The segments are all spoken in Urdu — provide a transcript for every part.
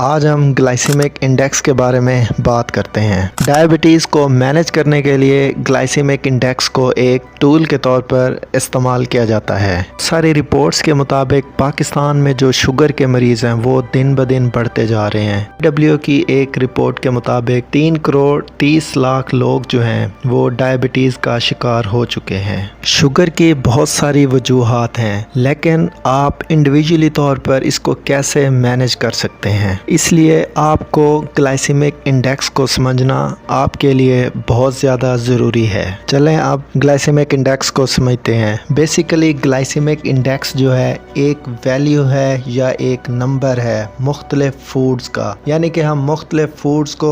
آج ہم گلائسیمک انڈیکس کے بارے میں بات کرتے ہیں۔ ڈائبٹیز کو مینج کرنے کے لیے گلائسیمک انڈیکس کو ایک ٹول کے طور پر استعمال کیا جاتا ہے۔ ساری رپورٹس کے مطابق پاکستان میں جو شوگر کے مریض ہیں وہ دن بدن بڑھتے جا رہے ہیں۔ WHO کی ایک رپورٹ کے مطابق 3 کروڑ 30 لاکھ لوگ جو ہیں وہ ڈائبٹیز کا شکار ہو چکے ہیں۔ شوگر کی بہت ساری وجوہات ہیں، لیکن آپ انڈیویجولی طور پر اس کو کیسے مینج کر سکتے ہیں، اس لیے آپ کو گلائسیمک انڈیکس کو سمجھنا آپ کے لیے بہت زیادہ ضروری ہے۔ چلیں اب گلائسیمک انڈیکس کو سمجھتے ہیں۔ بیسیکلی گلائسیمک انڈیکس جو ہے ایک ویلیو ہے یا ایک نمبر ہے مختلف فوڈز کا، یعنی کہ ہم مختلف فوڈز کو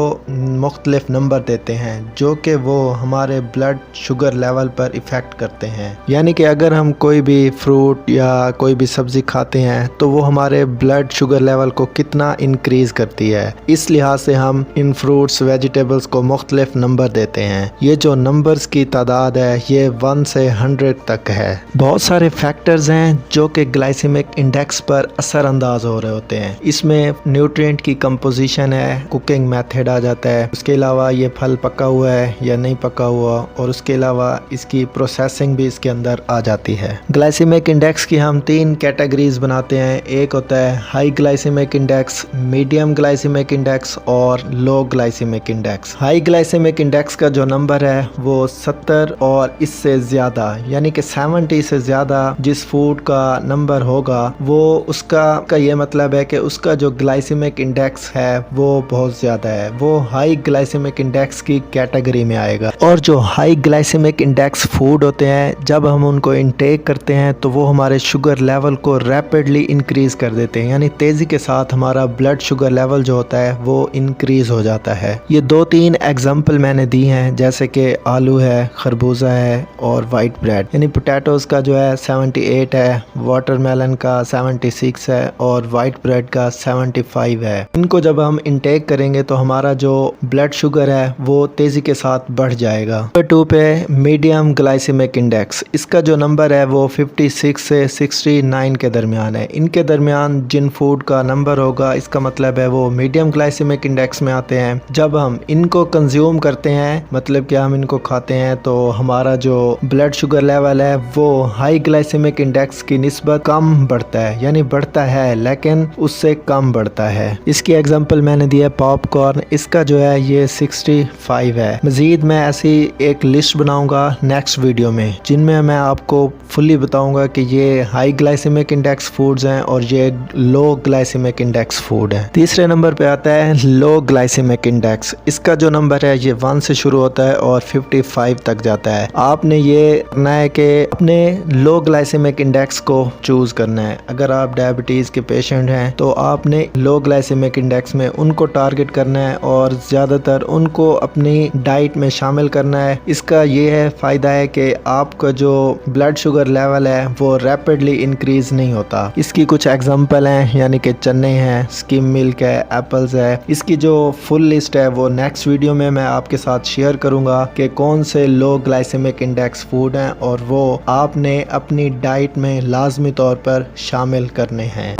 مختلف نمبر دیتے ہیں جو کہ وہ ہمارے بلڈ شوگر لیول پر ایفیکٹ کرتے ہیں۔ یعنی کہ اگر ہم کوئی بھی فروٹ یا کوئی بھی سبزی کھاتے ہیں تو وہ ہمارے بلڈ شوگر لیول کو کتنا انکریز کرتی ہے، اس لحاظ سے ہم ان فروٹس ویجیٹیبلز کو مختلف نمبر دیتے ہیں۔ یہ جو نمبرز کی تعداد ہے یہ 1 سے 100 تک ہے۔ بہت سارے فیکٹرز ہیں جو کہ گلائسیمک انڈیکس پر اثر انداز ہو رہے ہوتے ہیں۔ اس میں نیوٹرینٹ کی کمپوزیشن ہے، کوکنگ میتھڈ آ جاتا ہے، اس کے علاوہ یہ پھل پکا ہوا ہے یا نہیں پکا ہوا، اور اس کے علاوہ اس کی پروسیسنگ بھی اس کے اندر آ جاتی ہے۔ گلائسیمک انڈیکس کی ہم 3 کیٹیگریز بناتے ہیں۔ ایک ہوتا ہے high glycaemic index, medium glycaemic index اور لو glycaemic index. High glycaemic index کا جو نمبر ہے وہ 70 اور اس سے زیادہ، یعنی کہ 70 سے زیادہ جس فوڈ کا نمبر ہوگا وہ اس کا یہ مطلب ہے کہ اس کا جو گلائسیمک انڈیکس ہے وہ بہت زیادہ ہے، وہ ہائی گلائسیمک انڈیکس کی کیٹیگری میں آئے گا۔ اور جو ہائی گلائسیمک انڈیکس فوڈ ہوتے ہیں جب ہم ان کو انٹیک کرتے ہیں تو وہ ہمارے شوگر لیول کو ریپڈلی انکریز کر دیتے ہیں، یعنی تیزی کے ساتھ ہمارا بلڈ شوگر لیول جو ہوتا ہے وہ انکریز ہو جاتا ہے۔ یہ 2-3 ایگزامپل میں نے دی ہیں، جیسے کہ آلو ہے، خربوزہ ہے اور وائٹ بریڈ، یعنی پوٹیٹوز کا جو ہے 78 ہے، واٹر میلن کا 76 ہے اور وائٹ بریڈ کا 75 ہے۔ ان کو جب ہم انٹیک کریں گے تو ہمارا جو بلڈ شوگر ہے وہ تیزی کے ساتھ بڑھ جائے گا۔ نمبر 2 پہ میڈیم گلائسیمک انڈیکس، اس کا جو نمبر ہے وہ 56 سے 69 کے درمیان ہے۔ ان کے درمیان جن فوڈ کا نمبر ہوگا اس کا مطلب ہے وہ میڈیم گلائسیمک انڈیکس میں آتے ہیں۔ جب ہم ان کو کنزیوم کرتے ہیں، مطلب کہ ہم ان کو کھاتے ہیں، تو ہمارا جو بلڈ شوگر لیول ہے وہ ہائی گلائسیمک انڈیکس کی نسبت کم بڑھتا ہے، یعنی بڑھتا ہے لیکن اس سے کم بڑھتا ہے۔ اس کی ایگزامپل میں نے دی ہے پاپ کارن، اس کا جو ہے یہ 65 ہے۔ مزید میں ایسی ایک لسٹ بناؤں گا نیکسٹ ویڈیو میں جن میں میں آپ کو فلی بتاؤں گا کہ یہ ہائی گلائسیمک انڈیکس فوڈز ہیں اور یہ لو گلائسیمک انڈیکس فوڈ ہے۔ تیسرے نمبر پہ آتا ہے لو گلائسیمک انڈیکس، اس کا جو نمبر ہے یہ 1 سے شروع ہوتا ہے اور 55 تک جاتا ہے۔ آپ نے یہ کرنا ہے کہ اپنے لو گلائسیمک انڈیکس کو چوز کرنا ہے۔ اگر آپ ڈائبٹیز کے پیشنٹ ہیں تو آپ نے لو گلائسیمک انڈیکس میں ان کو ٹارگٹ کرنا ہے اور زیادہ تر ان کو اپنی ڈائٹ میں شامل کرنا ہے۔ اس کا یہ ہے فائدہ ہے کہ آپ کا جو بلڈ شوگر لیول ہے وہ ریپڈلی انکریز نہیں ہوتا۔ اس کی کچھ ایگزامپل ہیں، یعنی کہ چنے ہیں، سکم ملک ہے، ایپلز ہے۔ اس کی جو فل لسٹ ہے وہ نیکسٹ ویڈیو میں آپ کے ساتھ شیئر کروں گا کہ کون سے لو گلائسیمک انڈیکس فوڈ ہیں اور وہ آپ نے اپنی ڈائٹ میں لازمی طور پر شامل کرنے ہیں۔